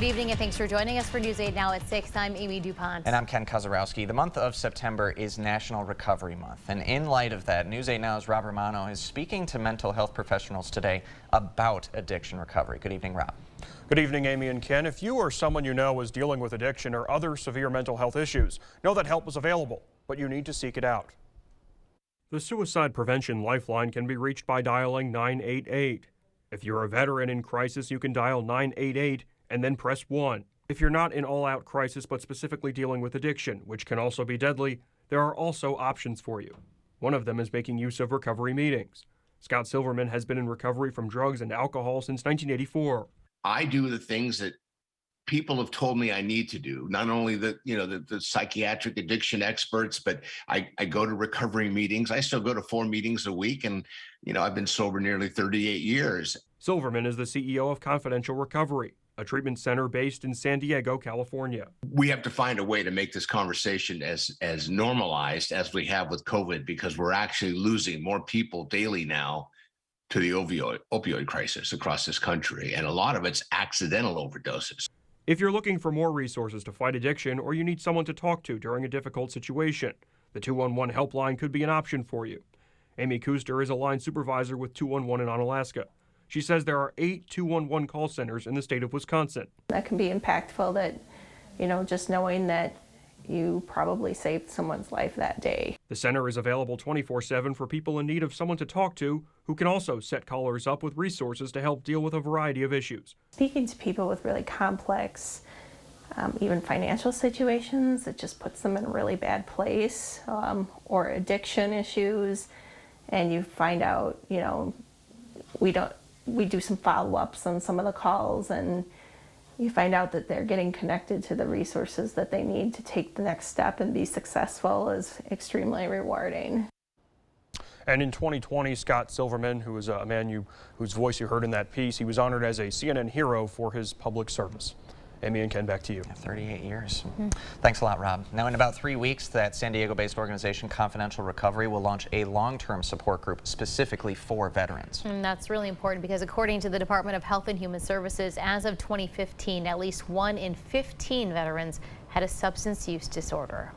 Good evening and thanks for joining us for News 8 Now at 6. I'm Amy DuPont. And I'm Ken Kozarowski. The month of September is National Recovery Month. And in light of that, News 8 Now's Rob Romano is speaking to mental health professionals today about addiction recovery. Good evening, Rob. Good evening, Amy and Ken. If you or someone you know is dealing with addiction or other severe mental health issues, know that help is available, but you need to seek it out. The Suicide Prevention Lifeline can be reached by dialing 988. If you're a veteran in crisis, you can dial 988 and then press 1. If you're not in all-out crisis but specifically dealing with addiction, which can also be deadly, there are also options for you. One of them is making use of recovery meetings. Scott Silverman has been in recovery from drugs and alcohol since 1984. I do the things that people have told me I need to do. Not only the psychiatric addiction experts, but I go to recovery meetings. I still go to 4 meetings a week, and I've been sober nearly 38 years. Silverman is the CEO of Confidential Recovery, a treatment center based in San Diego, California. We have to find a way to make this conversation as normalized as we have with COVID, because we're actually losing more people daily now to the opioid crisis across this country, and a lot of it's accidental overdoses. If you're looking for more resources to fight addiction, or you need someone to talk to during a difficult situation, the 211 helpline could be an option for you. Amy Kuster is a line supervisor with 211 in Onalaska. She says there are 8 211 call centers in the state of Wisconsin. That can be impactful, that, just knowing that you probably saved someone's life that day. The center is available 24/7 for people in need of someone to talk to, who can also set callers up with resources to help deal with a variety of issues. Speaking to people with really complex, even financial situations, it just puts them in a really bad place, or addiction issues, and you find out, we do some follow-ups on some of the calls, and you find out that they're getting connected to the resources that they need to take the next step and be successful is extremely rewarding. And in 2020, Scott Silverman, who is a man whose voice you heard in that piece, he was honored as a CNN hero for his public service. Amy and Ken, back to you. 38 years. Thanks a lot, Rob. Now, in about 3 weeks, that San Diego-based organization Confidential Recovery will launch a long-term support group specifically for veterans. And that's really important because according to the Department of Health and Human Services, as of 2015, at least 1 in 15 veterans had a substance use disorder.